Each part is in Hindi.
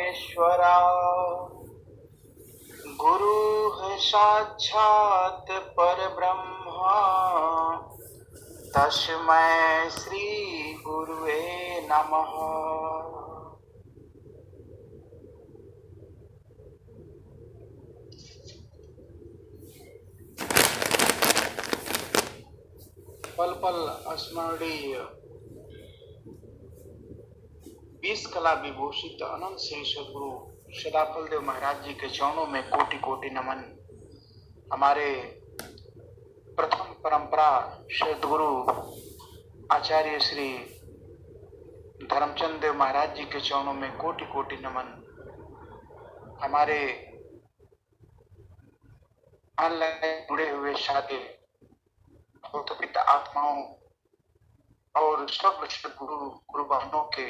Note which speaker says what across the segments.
Speaker 1: परमेश्वरा गुरु है साक्षात परब्रह्मा तस्मै श्री गुरुवे नमः। पल पल स्मरणीय 20 कला विभूषित अनंत श्री सदगुरु सदाफल देव महाराज जी के चरणों में कोटि कोटि नमन। हमारे प्रथम परंपरा सदगुरु आचार्य श्री धर्मचंद देव महाराज जी के चरणों में कोटि कोटि नमन। हमारे ऑनलाइन जुड़े हुए साथी भौतिक आत्माओं और सब सदगुरु गुरु बहनों के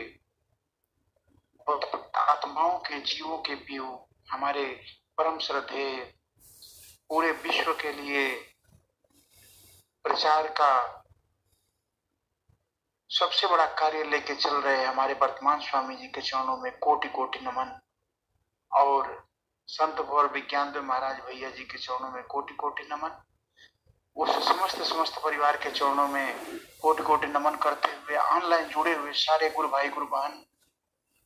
Speaker 1: आत्माओं के जीवों के पीऊ हमारे परम श्रद्धेय पूरे विश्व के लिए प्रचार का सबसे बड़ा कार्य लेके चल रहे हमारे वर्तमान स्वामी जी के चरणों में कोटि कोटि नमन। और संत भौर विज्ञान देव महाराज भैया जी के चरणों में कोटि कोटि नमन। उस समस्त परिवार के चरणों में कोटि कोटि नमन करते हुए ऑनलाइन जुड़े हुए सारे गुरु भाई गुरु बहन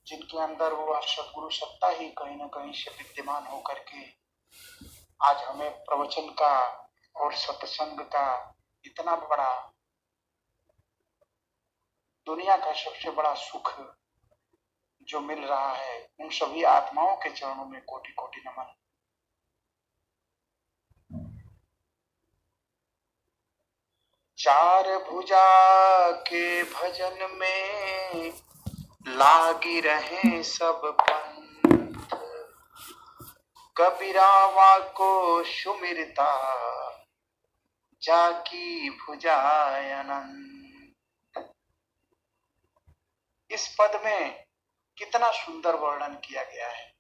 Speaker 1: जिनके अंदर वो सदगुरु सत्ता ही कहीं ना कहीं से विद्यमान होकर के आज हमें प्रवचन का और सत्संग का इतना बड़ा दुनिया का सबसे बड़ा सुख जो मिल रहा है, उन सभी आत्माओं के चरणों में कोटि कोटि नमन। चार भुजा के भजन में लागी रहे सब पंथ, कबीरावा को सुमिरता जाकी भुजाय अनंत। इस पद में कितना सुंदर वर्णन किया गया है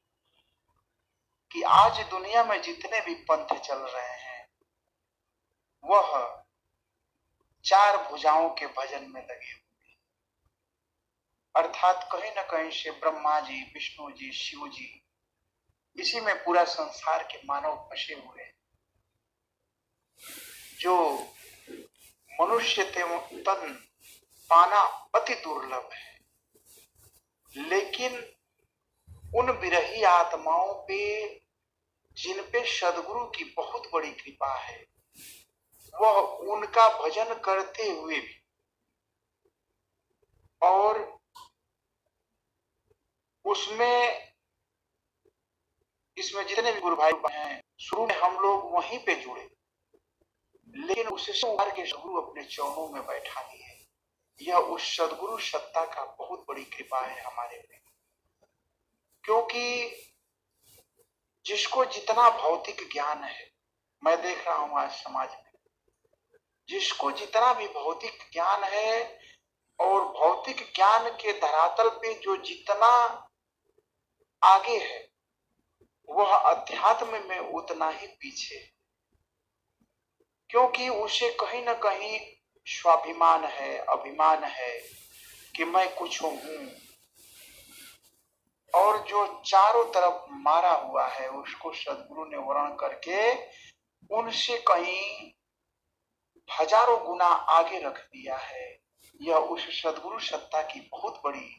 Speaker 1: कि आज दुनिया में जितने भी पंथ चल रहे हैं वह चार भुजाओं के भजन में लगे हुए, अर्थात कहीं न कहीं से ब्रह्मा जी, विष्णु जी, शिव जी, इसी में पूरा संसार के मानव फंसे हुए हैं। जो मनुष्य तन पाना अति दुर्लभ है, लेकिन उन विरही आत्माओं पे जिन पे सदगुरु की बहुत बड़ी कृपा है, वह उनका भजन करते हुए भी और उसमें इसमें जितने भी गुरु भाई हैं, शुरू में हम लोग वहीं पे जुड़े, लेकिन उससे उबार के सदगुरु अपने चरणों में बैठा दिए। यह उस सदगुरु सत्ता का बहुत बड़ी कृपा है हमारे पे, क्योंकि जिसको जितना भौतिक ज्ञान है, मैं देख रहा हूं आज समाज में जिसको जितना भी भौतिक ज्ञान है और भौतिक ज्ञान के धरातल पे जो जितना आगे है, वह अध्यात्म में उतना ही पीछे, क्योंकि उसे कहीं ना कहीं स्वाभिमान है, अभिमान है कि मैं कुछ हूं। और जो चारों तरफ मारा हुआ है उसको सदगुरु ने वर्णन करके उनसे कहीं हजारों गुना आगे रख दिया है। यह उस सदगुरु सत्ता की बहुत बड़ी,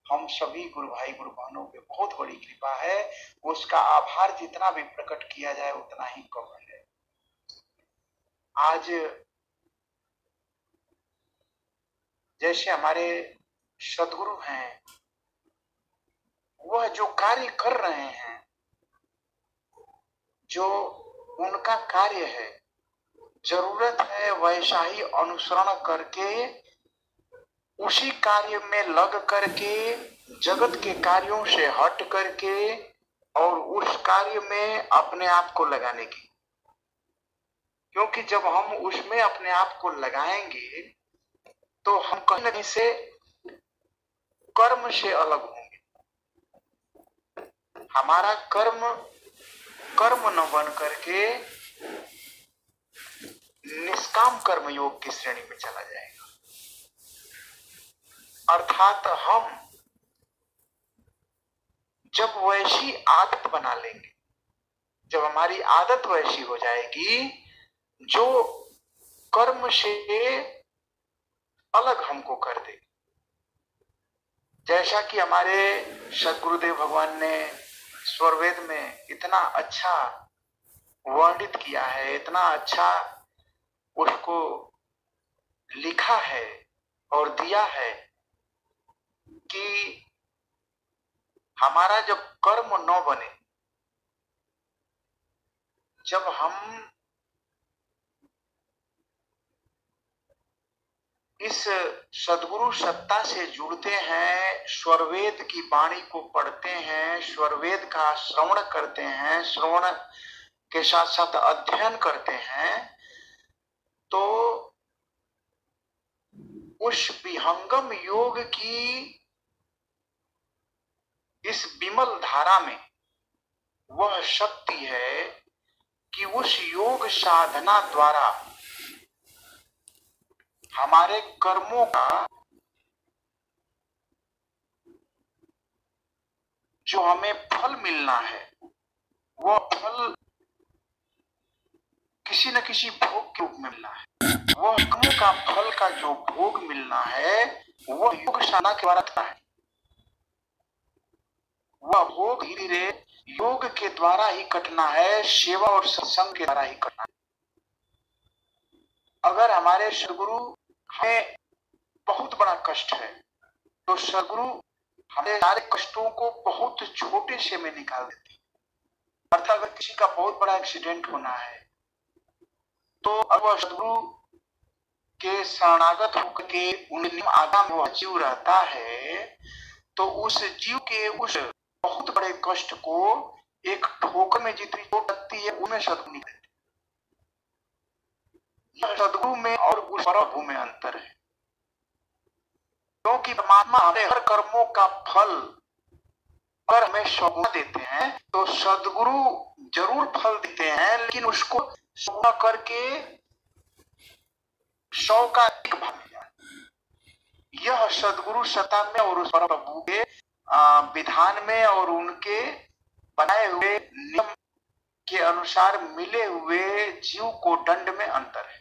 Speaker 1: हम सभी गुरु भाई गुरु बहनों पे बहुत बड़ी कृपा है। उसका आभार जितना भी प्रकट किया जाए उतना ही कम है। आज जैसे हमारे सदगुरु हैं, वह जो कार्य कर रहे हैं, जो उनका कार्य है, जरूरत है वैसा ही अनुसरण करके उसी कार्य में लग करके जगत के कार्यों से हट करके और उस कार्य में अपने आप को लगाने की। क्योंकि जब हम उसमें अपने आप को लगाएंगे तो हम कहीं न कहीं से कर्म से अलग होंगे। हमारा कर्म न बन करके निष्काम कर्म योग की श्रेणी में चला जाएगा। अर्थात हम जब वैसी आदत बना लेंगे, जब हमारी आदत वैसी हो जाएगी जो कर्म से अलग हमको कर दे, जैसा कि हमारे सदगुरुदेव भगवान ने स्वरवेद में इतना अच्छा वर्णित किया है, इतना अच्छा उसको लिखा है और दिया है कि हमारा जब कर्म न बने, जब हम इस सदगुरु सत्ता से जुड़ते हैं, स्वरवेद की वाणी को पढ़ते हैं, स्वरवेद का श्रवण करते हैं, श्रवण के साथ साथ अध्ययन करते हैं, तो उस विहंगम योग की इस विमल धारा में वह शक्ति है कि उस योग साधना द्वारा हमारे कर्मों का जो हमें फल मिलना है, वह फल किसी न किसी भोग के रूप में मिलना है। वह कर्मों का फल का जो भोग मिलना है वह योग साधना के द्वारा है। वह भोग धीरे धीरे योग के द्वारा ही कटना है, सेवा और सत्संग के द्वारा ही कटना है। अगर हमारे सदगुरु हमें बहुत बड़ा कष्ट है तो सदगुरु हमें सारे कष्टों को बहुत छोटे से में निकाल देते हैं। अर्थात अगर किसी का बहुत बड़ा एक्सीडेंट होना है तो अगर सदगुरु के शरणागत होकर के उन आगा में वह जीव रहता है तो उस जीव के उस बहुत बड़े कष्ट को एक ठोकर में जितनी चोट लगती है उनमें सदगुरु नहीं देते। यह सदगुरु में और उस प्रभु में अंतर है, क्योंकि परमात्मा हमें हर कर्मों का फल अगर हमें 100 गुना देते हैं तो सदगुरु जरूर फल देते हैं, लेकिन उसको 100 गुना करके 100 का एक भाग दिया। यह सदगुरु सत्ता में और उस प्रभु के विधान में और उनके बनाए हुए नियम के अनुसार मिले हुए जीव को दंड में अंतर है।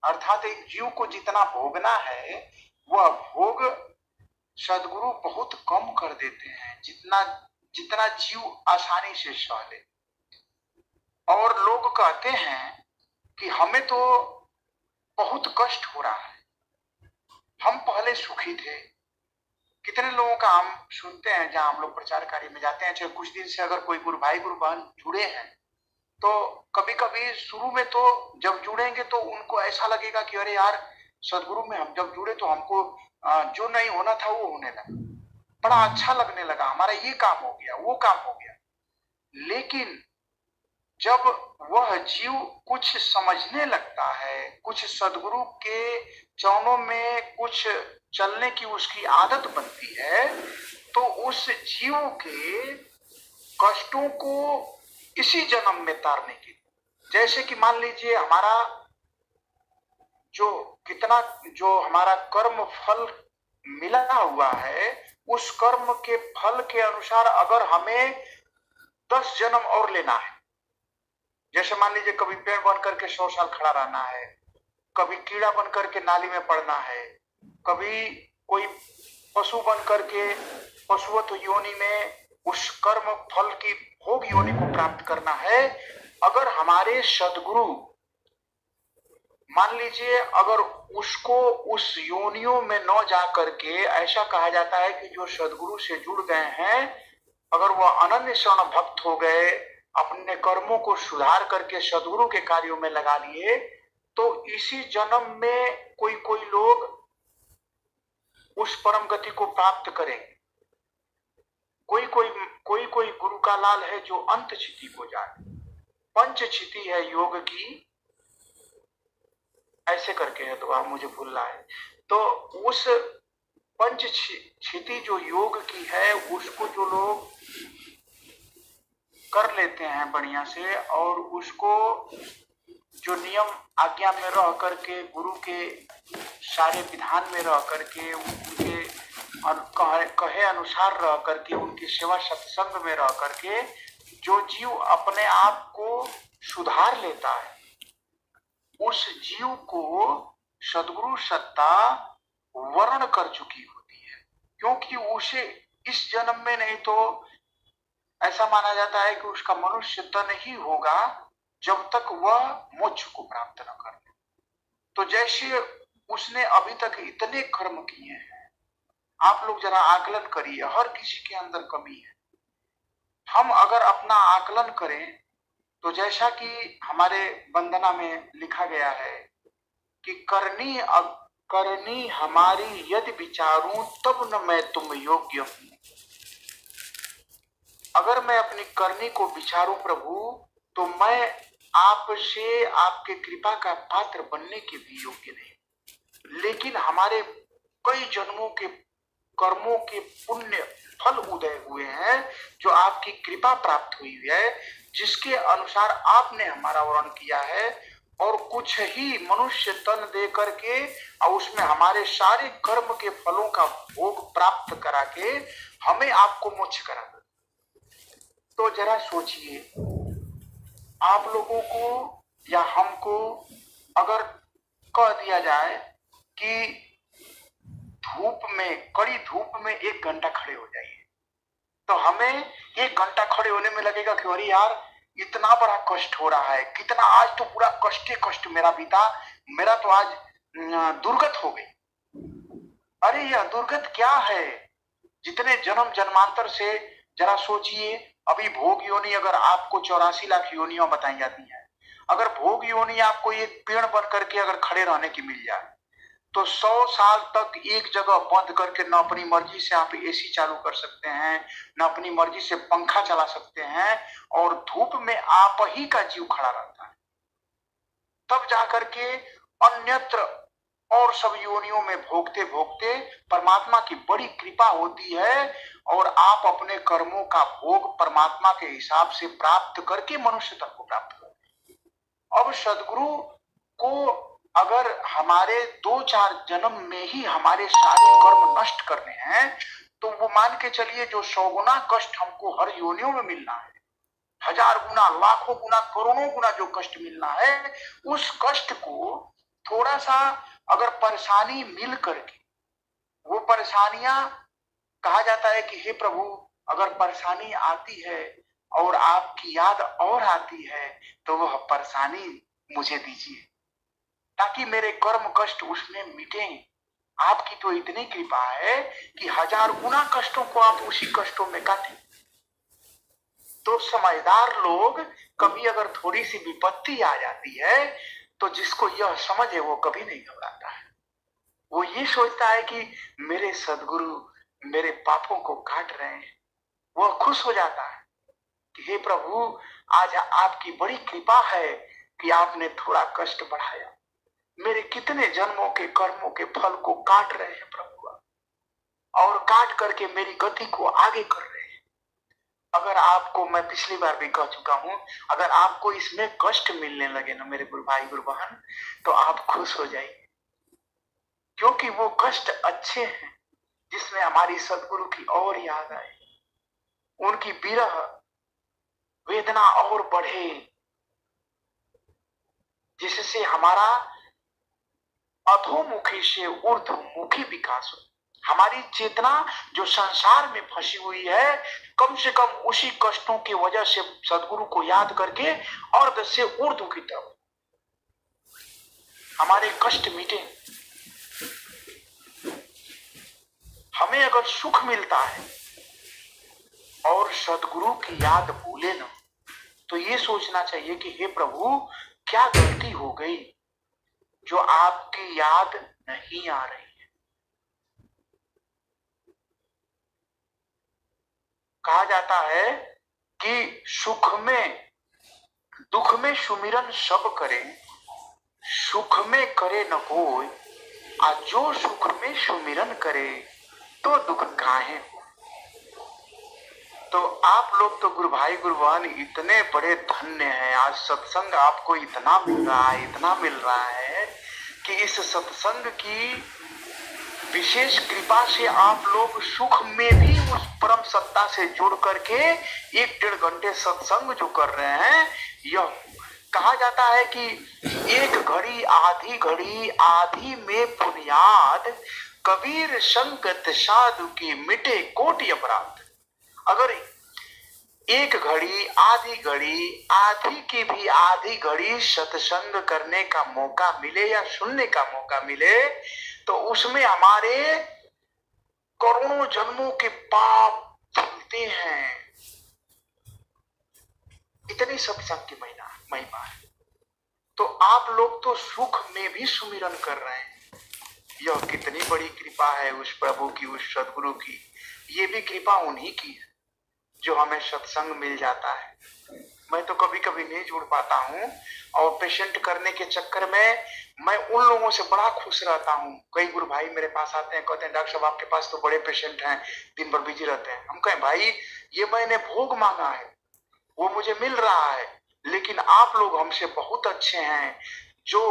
Speaker 1: अर्थात एक जीव को जितना भोगना है वह भोग सदगुरु बहुत कम कर देते हैं, जितना जीव आसानी से सह ले। और लोग कहते हैं कि हमें तो बहुत कष्ट हो रहा है, हम पहले सुखी थे। कितने लोगों का हम सुनते हैं जहां हम लोग प्रचार कार्य में जाते हैं, चाहे कुछ दिन से अगर कोई गुरु भाई गुरु बहन जुड़े हैं तो कभी कभी शुरू में तो जब जुड़ेंगे तो उनको ऐसा लगेगा कि अरे यार सदगुरु में हम जब जुड़े तो हमको जो नहीं होना था वो होने लगा, बड़ा अच्छा लगने लगा, हमारा ये काम हो गया वो काम हो गया। लेकिन जब वह जीव कुछ समझने लगता है, कुछ सदगुरु के चरणों में कुछ चलने की उसकी आदत बनती है, तो उस जीव के कष्टों को इसी जन्म में तारने की, जैसे कि मान लीजिए हमारा जो हमारा कर्म फल मिला हुआ है, उस कर्म के फल के अनुसार अगर हमें 10 जन्म और लेना है, जैसे मान लीजिए कभी पेड़ बन करके 100 साल खड़ा रहना है, कभी कीड़ा बन करके नाली में पड़ना है, कभी कोई पशु बन करके पशुवत योनि में उस कर्म फल की भोग योनि को प्राप्त करना है। अगर हमारे सदगुरु मान लीजिए अगर उसको उस योनियों में न जा करके, ऐसा कहा जाता है कि जो सदगुरु से जुड़ गए हैं अगर वह अनन्य शरण भक्त हो गए, अपने कर्मों को सुधार करके सदगुरु के कार्यों में लगा लिए, तो इसी जन्म में कोई लोग उस परम गति को प्राप्त करेंगे। कोई गुरु का लाल है जो अंत क्षिति को जाए, पंच क्षिति है योग की, ऐसे करके है, तो मुझे भूल रहा है। तो उस पंच क्षिति जो योग की है उसको जो लोग कर लेते हैं बढ़िया से, और उसको जो नियम आज्ञा में रह करके, गुरु के सारे विधान में रह करके, उनके और कहे अनुसार रह करके, उनकी सेवा सत्संग में रह करके जो जीव अपने आप को सुधार लेता है, उस जीव को सद्गुरु सत्ता वर्ण कर चुकी होती है। क्योंकि उसे इस जन्म में नहीं तो ऐसा माना जाता है कि उसका मनुष्य तन ही होगा जब तक वह मोक्ष को प्राप्त न कर ले। तो जैसे उसने अभी तक इतने कर्म किए हैं, आप लोग जरा आकलन करिए, हर किसी के अंदर कमी है। हम अगर अपना आकलन करें तो जैसा कि हमारे वंदना में लिखा गया है कि करनी हमारी यदि विचारूं तब न मैं तुम योग्य हूं। अगर मैं अपनी करनी को विचारूं प्रभु, तो मैं आपसे आपके कृपा का पात्र बनने के भी योग्य नहीं। लेकिन हमारे कई जन्मों के कर्मों के पुण्य फल उदय हुए हैं जो आपकी कृपा प्राप्त हुई है, जिसके अनुसार आपने हमारा वर्ण किया है, और कुछ ही मनुष्य तन दे करके और उसमें हमारे सारे कर्म के फलों का भोग प्राप्त करा के हमें आपको मोक्ष करा दो। तो जरा सोचिए, आप लोगों को या हमको अगर कह दिया जाए कि धूप में, कड़ी धूप में 1 घंटा खड़े हो जाइए, तो हमें 1 घंटा खड़े होने में लगेगा कि अरे यार इतना बड़ा कष्ट हो रहा है, कितना आज तो पूरा कष्ट ही कष्ट मेरा बीता, मेरा तो आज दुर्गत हो गई। अरे यह दुर्गत क्या है? जितने जन्म जन्मांतर से जरा सोचिए, अभी भोग योनि अगर आपको 84 लाख योनियां बताई जाती हैं, अगर भोग योनि आपको एक पेड़ बन करके अगर खड़े रहने की मिल जाए तो 100 साल तक एक जगह बंद करके न अपनी मर्जी से आप एसी चालू कर सकते हैं, न अपनी मर्जी से पंखा चला सकते हैं, और धूप में आप ही का जीव खड़ा रहता है। तब जाकर के अन्यत्र और सब योनियों में भोगते भोगते परमात्मा की बड़ी कृपा होती है और आप अपने कर्मों का भोग परमात्मा के हिसाब से प्राप्त करके मनुष्य तक को प्राप्त करते हैं। अब सदगुरु को अगर हमारे 2-4 जन्म में ही हमारे सारे कर्म नष्ट करने हैं, तो वो मान के चलिए जो 100 गुना कष्ट हमको हर योनियों में मिलना है, 1000 गुना, लाखों गुना, करोड़ों गुना जो कष्ट मिलना है, उस कष्ट को थोड़ा सा अगर परेशानी मिल करके, वो परेशानियां कहा जाता है कि हे प्रभु, अगर परेशानी आती है और आपकी याद और आती है तो वह परेशानी मुझे दीजिए ताकि मेरे कर्म कष्ट उसमें मिटे। आपकी तो इतनी कृपा है कि 1000 गुना कष्टों को आप उसी कष्टों में काटें। तो समझदार लोग कभी अगर थोड़ी सी विपत्ति आ जाती है तो जिसको यह समझ है वो कभी नहीं घबराता है। वो ये सोचता है कि मेरे सदगुरु मेरे पापों को काट रहे हैं। वह खुश हो जाता है कि हे प्रभु, आज आपकी बड़ी कृपा है कि आपने थोड़ा कष्ट बढ़ाया, मेरे कितने जन्मों के कर्मों के फल को काट रहे हैं प्रभु, और काट करके मेरी गति को आगे कर रहे हैं। अगर आपको, मैं पिछली बार भी कह चुका हूं, अगर आपको इसमें कष्ट मिलने लगे ना मेरे गुरु भाई गुरु बहन, तो आप खुश हो जाइए, क्योंकि वो कष्ट अच्छे हैं जिसमें हमारी सदगुरु की और याद आए, उनकी विरह वेदना और बढ़े, जिससे हमारा अधोमुखी से ऊर्ध्वमुखी विकास हो। हमारी चेतना जो संसार में फंसी हुई है, कम से कम उसी कष्टों की वजह से सदगुरु को याद करके अर्ध से ऊर्ध्व की तरफ हमारे कष्ट मिटे। हमें अगर सुख मिलता है और सदगुरु की याद भूले ना, तो ये सोचना चाहिए कि हे प्रभु, क्या गलती हो गई जो आपकी याद नहीं आ रही है। कहा जाता है कि सुख में दुख में सुमिरन सब करे, सुख में करे न कोई, और जो सुख में सुमिरन करे तो दुख काहे। तो आप लोग तो गुरु भाई गुरु बहन इतने बड़े धन्य हैं, आज सत्संग आपको इतना मिल रहा है, इतना मिल रहा है कि इस सत्संग की विशेष कृपा से आप लोग सुख में भी उस परम सत्ता से जुड़ करके 1-1.5 घंटे सत्संग जो कर रहे हैं, यह कहा जाता है कि एक घड़ी आधी में बुनियाद, कबीर संगत साधु की मिटे कोटि अपराध। अगर एक घड़ी आधी की भी आधी घड़ी सत्संग करने का मौका मिले या सुनने का मौका मिले, तो उसमें हमारे करोड़ों जन्मों के पाप धुलते हैं। इतनी सत्संग की महिमा है। तो आप लोग तो सुख में भी सुमिरन कर रहे हैं। यह कितनी बड़ी कृपा है उस प्रभु की, उस सदगुरु की। ये भी कृपा उन्हीं की है जो हमें सत्संग मिल जाता है। मैं तो कभी कभी नहीं जुड़ पाता हूँ, और पेशेंट करने के चक्कर में मैं उन लोगों से बड़ा खुश रहता हूँ। कई गुरु भाई मेरे पास आते हैं, कहते हैं डॉक्टर साहब आपके पास तो बड़े पेशेंट हैं, दिन भर बिजी रहते हैं। हम कहें भाई ये मैंने भोग मांगा है, वो मुझे मिल रहा है, लेकिन आप लोग हमसे बहुत अच्छे हैं, जो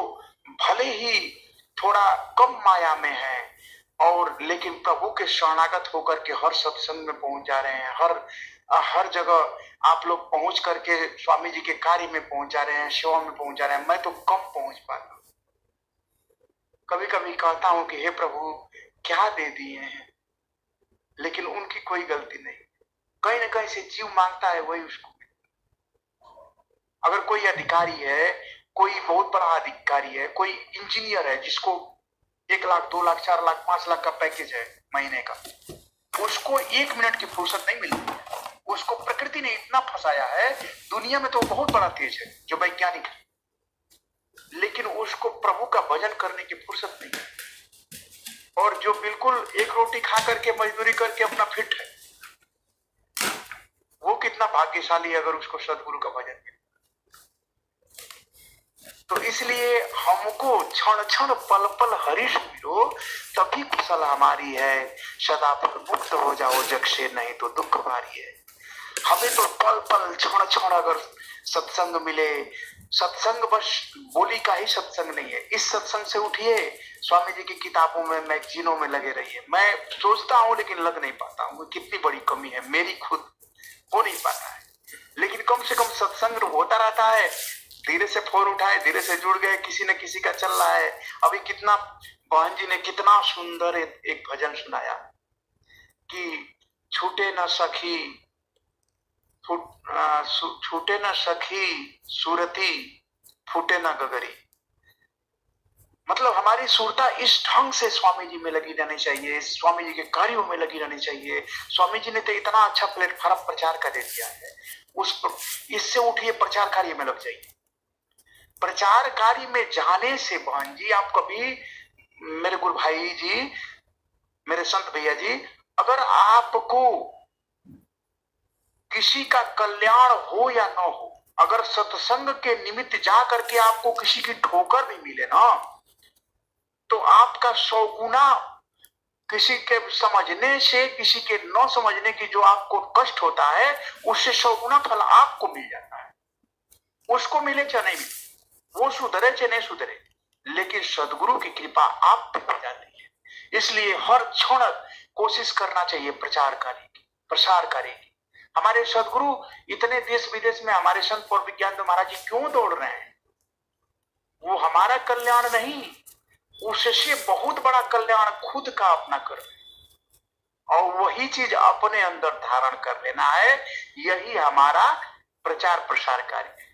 Speaker 1: भले ही थोड़ा कम माया में है, और लेकिन प्रभु के शरणागत होकर के हर सत्संग में पहुंच जा रहे हैं, हर जगह आप लोग पहुंच करके स्वामी जी के कार्य में पहुंच जा रहे हैं, सेवा में पहुंच जा रहे हैं। मैं तो कम पहुंच पाता हूं। कभी कभी कहता हूं कि हे प्रभु क्या दे दिए हैं, लेकिन उनकी कोई गलती नहीं। कहीं ना कहीं से जीव मांगता है वही उसको। अगर कोई अधिकारी है, कोई बहुत बड़ा अधिकारी है, कोई इंजीनियर है जिसको 1 लाख 2 लाख 4 लाख 5 लाख का पैकेज है महीने का, उसको 1 मिनट की फुर्सत नहीं मिलती है। उसको प्रकृति ने इतना फंसाया है, दुनिया में तो बहुत बड़ा तेज है जो वैज्ञानिक है, लेकिन उसको प्रभु का भजन करने की फुर्सत नहीं है। और जो बिल्कुल एक रोटी खा करके मजदूरी करके अपना फिट है, वो कितना भाग्यशाली है अगर उसको सदगुरु का भजन मिले। तो इसलिए हमको क्षण क्षण पल पल हरीश मिलो, तभी कुशल हमारी है। सदा पर मुक्त हो जाओ जग से, नहीं तो दुख भारी है। हमें तो पल पल क्षण क्षण अगर सत्संग मिले, सत्संग बस बोली का ही सत्संग नहीं है। इस सत्संग से उठिए, स्वामी जी की किताबों में मैगजीनों में लगे रहिए। मैं सोचता हूँ लेकिन लग नहीं पाता हूँ, कितनी बड़ी कमी है मेरी, खुद हो नहीं पाता है। लेकिन कम से कम सत्संग होता रहता है। धीरे से फोन उठाए, धीरे से जुड़ गए, किसी न किसी का चल रहा है। अभी कितना बहन जी ने कितना सुंदर एक भजन सुनाया कि छूटे न सखी छूटे न सखी सुरती, फूटे न गगरी। मतलब हमारी सुरता इस ढंग से स्वामी जी में लगी रहनी चाहिए, स्वामी जी के कार्यों में लगी रहनी चाहिए। स्वामी जी ने तो इतना अच्छा प्लेटफॉर्म प्रचार का दे दिया है, इससे उठिए प्रचार कार्य में लग जाइए। प्रचार कार्य में जाने से बहन जी, आप कभी, मेरे गुरु भाई जी, मेरे संत भैया जी, अगर आपको किसी का कल्याण हो या न हो, अगर सत्संग के निमित्त जा करके आपको किसी की ठोकर भी मिले ना, तो आपका 100 गुना किसी के समझने से, किसी के न समझने की जो आपको कष्ट होता है, उससे 100 गुना फल आपको मिल जाता है। उसको मिले चाहे नहीं मिले, वो सुधरे चाहे नहीं सुधरे, लेकिन सदगुरु की कृपा आप पे हो जाती है। इसलिए हर क्षण कोशिश करना चाहिए प्रचार कार्य की, प्रसार कार्य की। हमारे सदगुरु इतने देश विदेश में, हमारे संत और विज्ञान महाराज जी क्यों दौड़ रहे हैं? वो हमारा कल्याण नहीं, उससे बहुत बड़ा कल्याण खुद का अपना कर रहे हैं, और वही चीज अपने अंदर धारण कर लेना है। यही हमारा प्रचार प्रसार कार्य है।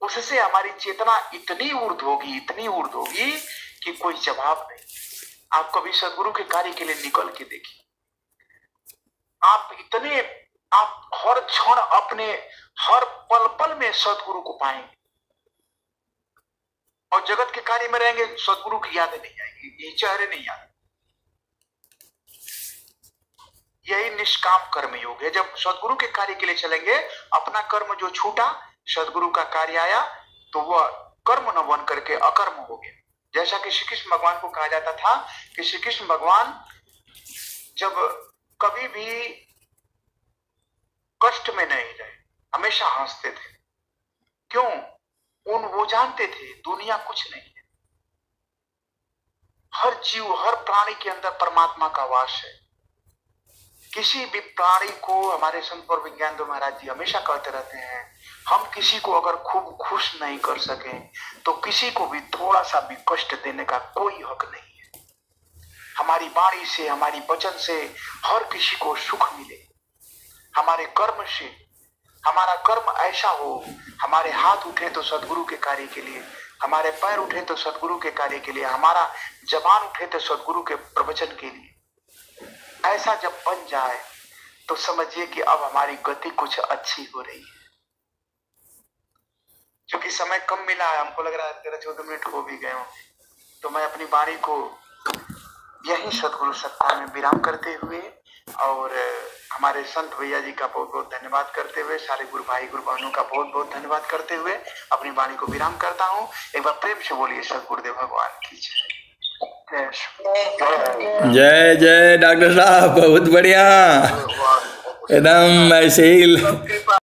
Speaker 1: उससे हमारी चेतना इतनी ऊर्ध्व होगी, इतनी ऊर्ध्व होगी कि कोई जवाब नहीं। आप कभी सदगुरु के कार्य के लिए निकल के देखिए, आप हर क्षण अपने हर पल पल में सदगुरु को पाएंगे, और जगत के कार्य में रहेंगे, सदगुरु की यादें नहीं आएगी, ये चेहरे नहीं आएंगे। यही निष्काम कर्म योग है। जब सदगुरु के कार्य के लिए चलेंगे, अपना कर्म जो छूटा, सदगुरु का कार्य आया, तो वह कर्म न बन करके अकर्म हो गया। जैसा कि श्री कृष्ण भगवान को कहा जाता था कि श्री कृष्ण भगवान जब कभी भी कष्ट में नहीं रहे, हमेशा हंसते थे। क्यों? वो जानते थे दुनिया कुछ नहीं है, हर जीव, हर प्राणी के अंदर परमात्मा का वास है। किसी भी प्राणी को हमारे संत और विज्ञान देव महाराज जी हमेशा कहते रहते हैं, हम किसी को अगर खूब खुश नहीं कर सके तो किसी को भी थोड़ा सा भी कष्ट देने का कोई हक नहीं है। हमारी वाणी से, हमारी वचन से हर किसी को सुख मिले। हमारे कर्म से, हमारा कर्म ऐसा हो, हमारे हाथ उठे तो सदगुरु के कार्य के लिए, हमारे पैर उठे तो सदगुरु के कार्य के लिए, हमारा जबान उठे तो सदगुरु के प्रवचन के लिए। ऐसा जब बन जाए तो समझिए कि अब हमारी गति कुछ अच्छी हो रही है। क्योंकि समय कम मिला है, हमको लग रहा है 13-14 मिनट हो भी गए होंगे, तो मैं अपनी वाणी को यही सदगुरु सत्ता में विराम करते हुए और हमारे संत भैया जी का बहुत बहुत धन्यवाद करते हुए, सारे गुरु भाई गुरु बहनों का बहुत बहुत धन्यवाद करते हुए अपनी वाणी को विराम करता हूँ। एक बार प्रेम से बोलिए सदगुरुदेव भगवान की जय।
Speaker 2: जय जय डॉक्टर साहब, बहुत बढ़िया, एकदम ऐसे ही